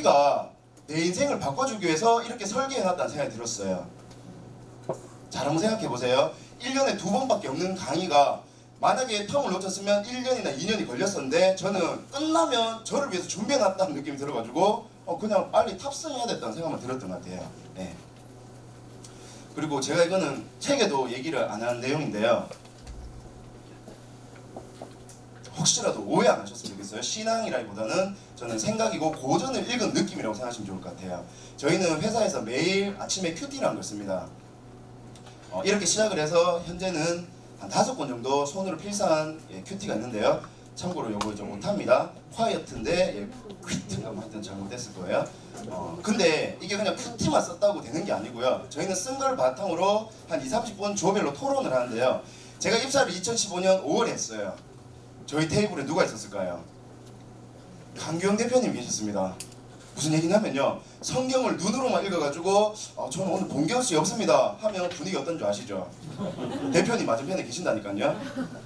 우리가 내 인생을 바꿔주기 위해서 이렇게 설계해놨다는 생각이 들었어요. 잘 한번 생각해보세요. 1년에 2번밖에 없는 강의가 만약에 텀을 놓쳤으면 1년이나 2년이 걸렸었는데 저는 끝나면 저를 위해서 준비해놨다는 느낌이 들어가지고 그냥 빨리 탑승해야 됐다는 생각만 들었던 것 같아요. 네. 그리고 제가 이거는 책에도 얘기를 안 하는 내용인데요. 혹시라도 오해 안 하셨으면 좋겠어요. 신앙이라기보다는 저는 생각이고 고전을 읽은 느낌이라고 생각하시면 좋을 것 같아요. 저희는 회사에서 매일 아침에 큐티라는 걸 씁니다. 이렇게 시작을 해서 현재는 한 5권 정도 손으로 필사한 큐티가 있는데요. 참고로 요거 좀 못합니다. 콰이어트인데 퀴트가 하여튼 잘못됐을 거예요. 근데 이게 그냥 큐티만 썼다고 되는 게 아니고요. 저희는 쓴 걸 바탕으로 한 20-30분 조별로 토론을 하는데요. 제가 입사를 2015년 5월에 했어요. 저희 테이블에 누가 있었을까요? 강규영 대표님 계셨습니다. 무슨 얘기냐면요, 성경을 눈으로만 읽어가지고 저는 오늘 본경 씨 없습니다 하면 분위기 어떤 줄 아시죠? 대표님 맞은편에 계신다니까요.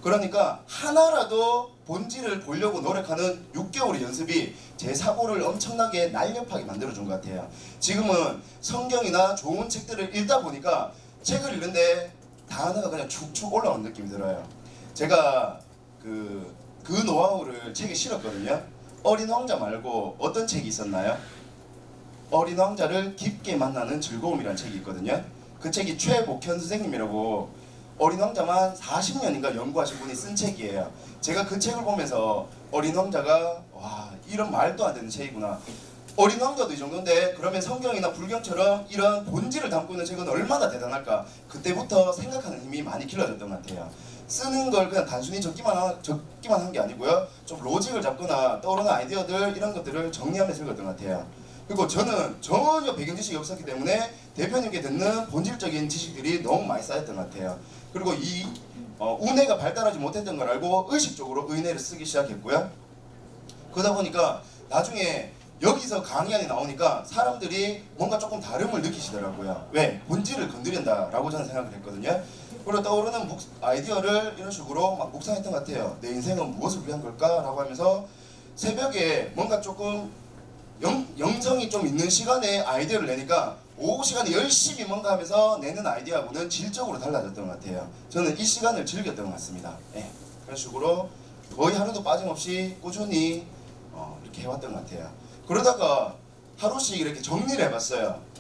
그러니까 하나라도 본질을 보려고 노력하는 6개월의 연습이 제 사고를 엄청나게 날렵하게 만들어준 것 같아요. 지금은 성경이나 좋은 책들을 읽다 보니까 책을 읽는데 단어가 그냥 축축 올라오는 느낌이 들어요. 제가 그 노하우를 책에 실었거든요. 어린 왕자 말고 어떤 책이 있었나요? 어린 왕자를 깊게 만나는 즐거움이라는 책이 있거든요. 그 책이 최복현 선생님이라고 어린 왕자만 40년인가 연구하신 분이 쓴 책이에요. 제가 그 책을 보면서 어린 왕자가 와, 이런 말도 안 되는 책이구나. 어린 왕자도 이 정도인데 그러면 성경이나 불경처럼 이런 본질을 담고 있는 책은 얼마나 대단할까. 그때부터 생각하는 힘이 많이 길러졌던 것 같아요. 쓰는 걸 그냥 단순히 적기만 한 게 아니고요. 좀 로직을 잡거나 떠오르는 아이디어들 이런 것들을 정리하면서 읽었던 것 같아요. 그리고 저는 전혀 배경 지식이 없었기 때문에 대표님께 듣는 본질적인 지식들이 너무 많이 쌓였던 것 같아요. 그리고 이 운해가 발달하지 못했던 걸 알고 의식적으로 의내를 쓰기 시작했고요. 그러다 보니까 나중에 여기서 강의안이 나오니까 사람들이 뭔가 조금 다름을 느끼시더라고요. 왜? 본질을 건드린다라고 저는 생각을 했거든요. 그리고 떠오르는 아이디어를 이런 식으로 막 묵상했던 것 같아요. 내 인생은 무엇을 위한 걸까? 라고 하면서 새벽에 뭔가 조금 영성이 좀 있는 시간에 아이디어를 내니까 오후 시간에 열심히 뭔가 하면서 내는 아이디어하고는 질적으로 달라졌던 것 같아요. 저는 이 시간을 즐겼던 것 같습니다. 네. 그런 식으로 거의 하루도 빠짐없이 꾸준히 이렇게 해왔던 것 같아요. 그러다가 하루씩 이렇게 정리를 해봤어요.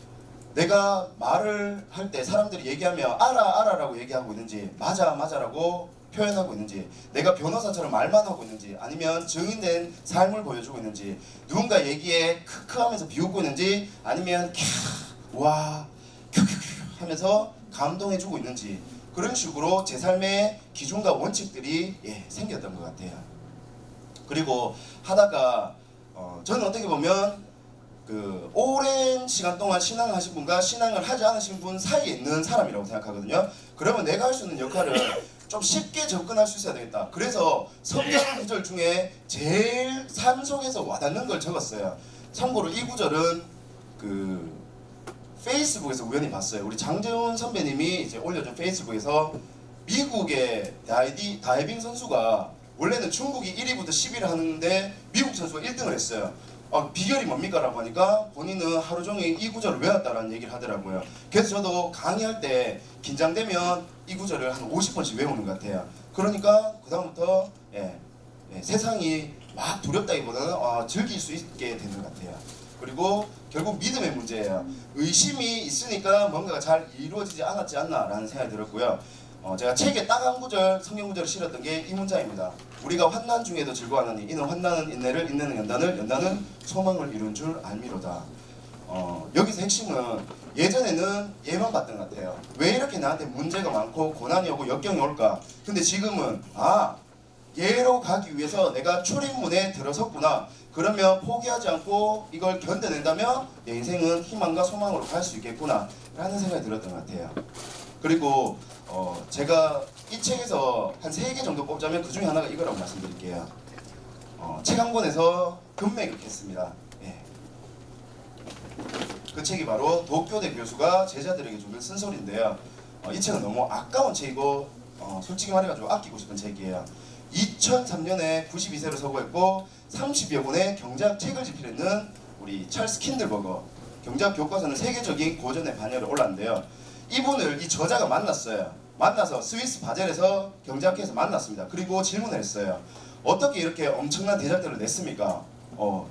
내가 말을 할 때 사람들이 얘기하면 알아라고 얘기하고 있는지 맞아라고 표현하고 있는지, 내가 변호사처럼 말만 하고 있는지, 아니면 증인된 삶을 보여주고 있는지, 누군가 얘기에 크크 하면서 비웃고 있는지, 아니면 와 큐큐큐 하면서 감동해주고 있는지, 그런 식으로 제 삶의 기준과 원칙들이 생겼던 것 같아요. 그리고 하다가 저는 어떻게 보면 그 오랜 시간 동안 신앙을 하신 분과 신앙을 하지 않으신 분 사이에 있는 사람이라고 생각하거든요. 그러면 내가 할 수 있는 역할을 좀 쉽게 접근할 수 있어야 되겠다. 그래서 성경 구절 중에 제일 삶 속에서 와닿는 걸 적었어요. 참고로 이 구절은 그 페이스북에서 우연히 봤어요. 우리 장재훈 선배님이 이제 올려준 페이스북에서 미국의 다이빙 선수가 원래는 중국이 1위부터 10위를 하는데 미국 선수가 1등을 했어요. 비결이 뭡니까? 라고 하니까 본인은 하루 종일 이 구절을 외웠다라는 얘기를 하더라고요. 그래서 저도 강의할 때 긴장되면 이 구절을 한 50번씩 외우는 것 같아요. 그러니까 그 다음부터 세상이 막 두렵다기보다는 즐길 수 있게 되는 것 같아요. 그리고 결국 믿음의 문제예요. 의심이 있으니까 뭔가가 잘 이루어지지 않았지 않나 라는 생각이 들었고요. 제가 책에 딱 한 구절, 성경 구절을 실었던 게 이 문장입니다. 우리가 환난 중에도 즐거워하느니 이는 환난은 인내를, 인내는 연단을, 연단은 소망을 이룬 줄 알미로다. 여기서 핵심은 예전에는 예만 봤던 것 같아요. 왜 이렇게 나한테 문제가 많고 고난이 오고 역경이 올까? 근데 지금은 예로 가기 위해서 내가 출입문에 들어섰구나. 그러면 포기하지 않고 이걸 견뎌낸다면 내 인생은 희망과 소망으로 갈 수 있겠구나 라는 생각이 들었던 것 같아요. 그리고 제가 이 책에서 한 3개 정도 뽑자면 그 중에 하나가 이거라고 말씀드릴게요. 책 한 권에서 금맥을 했습니다. 그 책이 바로 도쿄대 교수가 제자들에게 주는 쓴소리인데요. 이 책은 너무 아까운 책이고 솔직히 말해가지고 아끼고 싶은 책이에요. 2003년에 92세로 서거했고 30여 권의 경제학 책을 집필했는 우리 찰스 킨들버거 경제학 교과서는 세계적인 고전의 반열에 올랐는데요. 이분을 이 저자가 만났어요. 만나서 스위스 바젤에서 경제학회에서 만났습니다. 그리고 질문을 했어요. 어떻게 이렇게 엄청난 대작들을 냈습니까?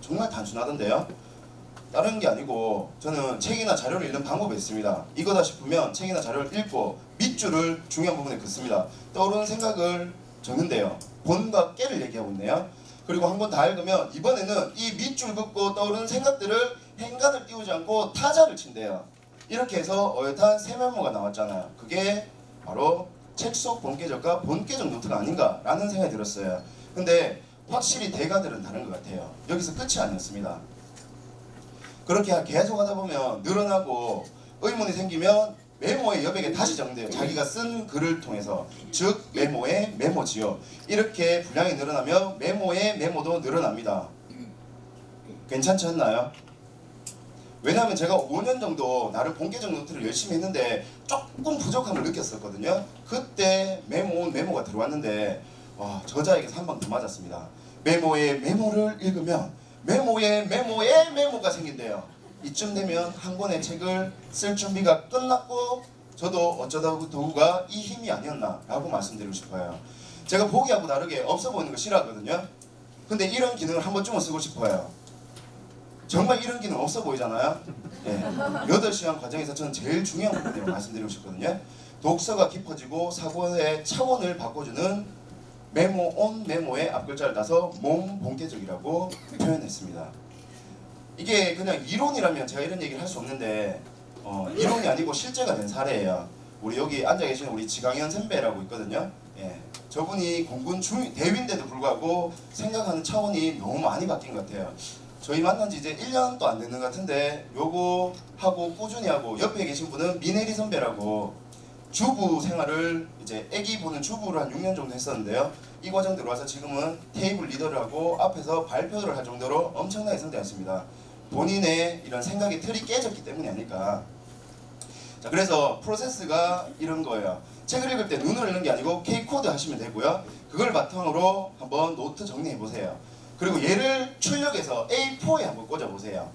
정말 단순하던데요. 다른 게 아니고 저는 책이나 자료를 읽는 방법이 있습니다. 이거다 싶으면 책이나 자료를 읽고 밑줄을 중요한 부분에 긋습니다. 떠오르는 생각을 적는데요. 본과 깨를 얘기하고 있네요. 그리고 한 번 다 읽으면 이번에는 이 밑줄 긋고 떠오르는 생각들을 행간을 띄우지 않고 타자를 친대요. 이렇게 해서 어엿한 세 메모가 나왔잖아요. 그게 바로 책 속 본계적과 본계적 노트가 아닌가라는 생각이 들었어요. 근데 확실히 대가들은 다른 것 같아요. 여기서 끝이 아니었습니다. 그렇게 계속 하다 보면 늘어나고 의문이 생기면 메모의 여백에 다시 정돼요. 자기가 쓴 글을 통해서. 즉 메모의 메모지요. 이렇게 분량이 늘어나면 메모의 메모도 늘어납니다. 괜찮지 않나요? 왜냐하면 제가 5년 정도 나름 본계적 노트를 열심히 했는데 조금 부족함을 느꼈었거든요. 그때 메모가 들어왔는데 와, 저자에게서 한 방 더 맞았습니다. 메모의 메모를 읽으면 메모의 메모가 생긴대요. 이쯤 되면 한 권의 책을 쓸 준비가 끝났고 저도 어쩌다 도구가 이 힘이 아니었나 라고 말씀드리고 싶어요. 제가 보기하고 다르게 없어 보이는 거 싫어하거든요. 근데 이런 기능을 한 번쯤은 쓰고 싶어요. 정말 이런 기능 없어 보이잖아요. 8시간 과정에서 저는 제일 중요한 부분이라고 말씀드리고 싶거든요. 독서가 깊어지고 사고의 차원을 바꿔주는 메모 온 메모의 앞글자를 따서 몸 본계적이라고 표현했습니다. 이게 그냥 이론이라면 제가 이런 얘기를 할 수 없는데 이론이 아니고 실제가 된 사례예요. 우리 여기 앉아 계시는 우리 지강현 선배라고 있거든요. 저분이 공군 대위인데도 불구하고 생각하는 차원이 너무 많이 바뀐 것 같아요. 저희 만난 지 이제 1년도 안 되는 것 같은데 요거 하고 꾸준히 하고 옆에 계신 분은 미네리 선배라고 주부 생활을 이제 애기 보는 주부를 한 6년 정도 했었는데요. 이 과정 들어와서 지금은 테이블 리더를 하고 앞에서 발표를 할 정도로 엄청나게 성장했습니다. 본인의 이런 생각의 틀이 깨졌기 때문이 아닐까. 자, 그래서 프로세스가 이런 거예요. 책을 읽을 때 눈을 읽는 게 아니고 K코드 하시면 되고요. 그걸 바탕으로 한번 노트 정리해 보세요. 그리고 얘를 출력해서 A4에 한번 꽂아 보세요.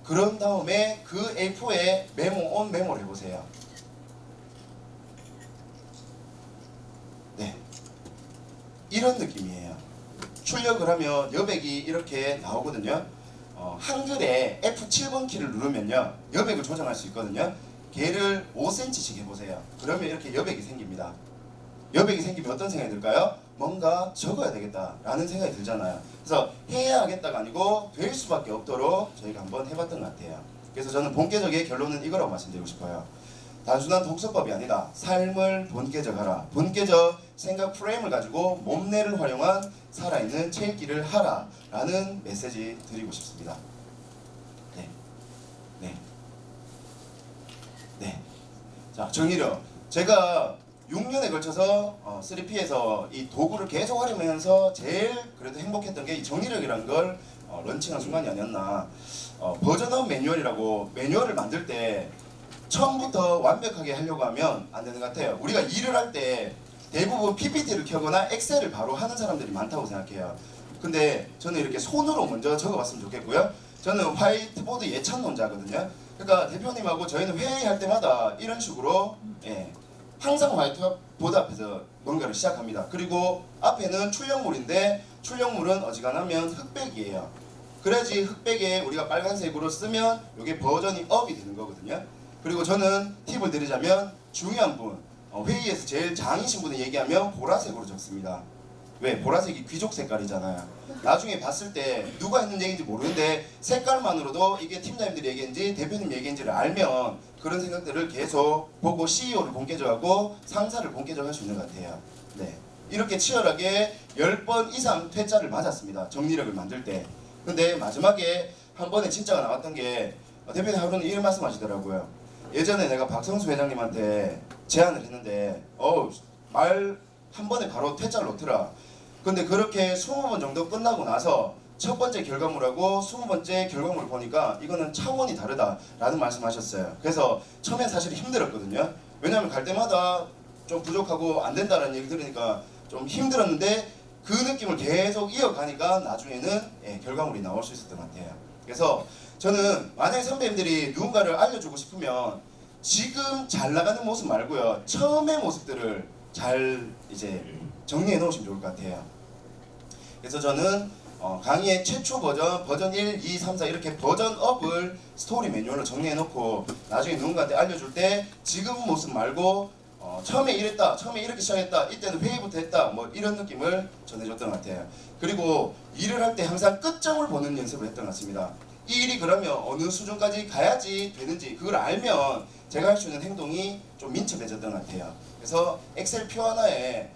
그런 다음에 그 A4에 메모 온 메모를 해보세요. 네, 이런 느낌이에요. 출력을 하면 여백이 이렇게 나오거든요. 한글에 F7번 키를 누르면요 여백을 조정할 수 있거든요. 걔를 5cm씩 해보세요. 그러면 이렇게 여백이 생깁니다. 여백이 생기면 어떤 생각이 들까요? 뭔가 적어야 되겠다라는 생각이 들잖아요. 그래서 해야 하겠다가 아니고 될 수밖에 없도록 저희가 한번 해봤던 것 같아요. 그래서 저는 본계적의 결론은 이거라고 말씀드리고 싶어요. 단순한 독서법이 아니다. 삶을 본계적하라. 본계적 생각 프레임을 가지고 몸내를 활용한 살아있는 책 읽기를 하라 라는 메시지 드리고 싶습니다. 네. 자, 정리력. 제가 6년에 걸쳐서 3P에서 이 도구를 계속 활용하면서 제일 그래도 행복했던 게 이 정리력이라는 걸 런칭한 순간이 아니었나. 버전업 매뉴얼이라고 매뉴얼을 만들 때 처음부터 완벽하게 하려고 하면 안 되는 것 같아요. 우리가 일을 할 때 대부분 PPT를 켜거나 엑셀을 바로 하는 사람들이 많다고 생각해요. 근데 저는 이렇게 손으로 먼저 적어봤으면 좋겠고요. 저는 화이트보드 예찬론자거든요. 그러니까 대표님하고 저희는 회의할 때마다 이런 식으로 항상 화이트보드 앞에서 뭔가를 시작합니다. 그리고 앞에는 출력물인데 출력물은 어지간하면 흑백이에요. 그래야지 흑백에 우리가 빨간색으로 쓰면 이게 버전이 업이 되는 거거든요. 그리고 저는 팁을 드리자면 중요한 분, 회의에서 제일 장이신 분을 얘기하면 보라색으로 적습니다. 왜? 보라색이 귀족 색깔이잖아요. 나중에 봤을 때 누가 했는 얘기인지 모르는데 색깔만으로도 이게 팀장님들이 얘기인지 대표님 얘기인지를 알면 그런 생각들을 계속 보고 CEO를 본계적하고 상사를 본계적할 수 있는 것 같아요. 네, 이렇게 치열하게 10번 이상 퇴짜를 맞았습니다. 정리력을 만들 때. 근데 마지막에 한 번에 진짜가 나왔던 게 대표님 하루는 이런 말씀 하시더라고요. 예전에 내가 박성수 회장님한테 제안을 했는데 말 한 번에 바로 퇴짜를 놓더라. 근데 그렇게 20번 정도 끝나고 나서 첫 번째 결과물하고 20번째 결과물을 보니까 이거는 차원이 다르다라는 말씀하셨어요. 그래서 처음에 사실 힘들었거든요. 왜냐하면 갈 때마다 좀 부족하고 안 된다는 얘기 들으니까 좀 힘들었는데 그 느낌을 계속 이어가니까 나중에는 결과물이 나올 수 있었던 것 같아요. 그래서 저는 만약에 선배님들이 누군가를 알려주고 싶으면 지금 잘 나가는 모습 말고요, 처음의 모습들을 잘 이제 정리해 놓으시면 좋을 것 같아요. 그래서 저는 강의의 최초 버전 1, 2, 3, 4 이렇게 버전업을 스토리 매뉴얼로 정리해 놓고 나중에 누군가한테 알려줄 때 지금 모습 말고 처음에 이랬다, 처음에 이렇게 시작했다, 이때는 회의부터 했다, 뭐 이런 느낌을 전해줬던 것 같아요. 그리고 일을 할 때 항상 끝점을 보는 연습을 했던 것 같습니다. 이 일이 그러면 어느 수준까지 가야지 되는지 그걸 알면 제가 할 수 있는 행동이 좀 민첩해졌던 것 같아요. 그래서 엑셀 표 하나에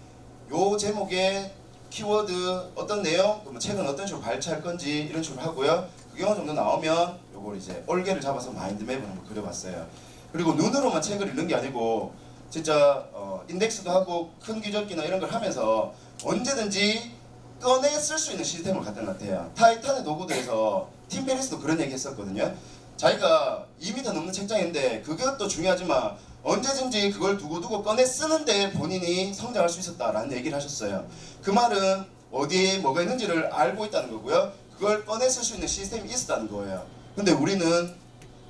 요 제목에 키워드 어떤 내용, 뭐 책은 어떤 식으로 발췌할 건지 이런 식으로 하고요. 그게 어느 정도 나오면 요걸 이제 올개를 잡아서 마인드맵을 한번 그려봤어요. 그리고 눈으로만 책을 읽는 게 아니고 진짜 인덱스도 하고 큰 귀접기나 이런 걸 하면서 언제든지 꺼내 쓸 수 있는 시스템을 갖던 것 같아요. 타이탄의 도구들에서 팀 페리스도 그런 얘기 했었거든요. 자기가 2m 넘는 책장인데 그것도 중요하지만 언제든지 그걸 두고두고 꺼내 쓰는데 본인이 성장할 수 있었다라는 얘기를 하셨어요. 그 말은 어디에 뭐가 있는지를 알고 있다는 거고요. 그걸 꺼내 쓸 수 있는 시스템이 있었다는 거예요. 근데 우리는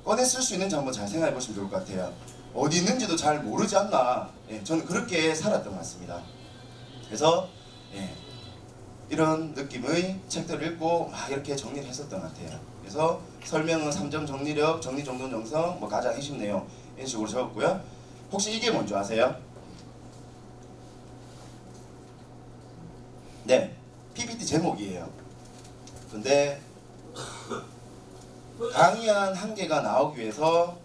꺼내 쓸 수 있는지 한번 잘 생각해 보시면 좋을 것 같아요. 어디 있는지도 잘 모르지 않나. 예, 저는 그렇게 살았던 것 같습니다. 그래서 이런 느낌의 책들을 읽고 막 이렇게 정리를 했었던 것 같아요. 그래서 설명은 3점 정리력, 정리 정돈 정성, 뭐 가장 핵심 내용 이런 식으로 적었고요. 혹시 이게 뭔지 아세요? 네, PPT 제목이에요. 근데 강의 한 개가 나오기 위해서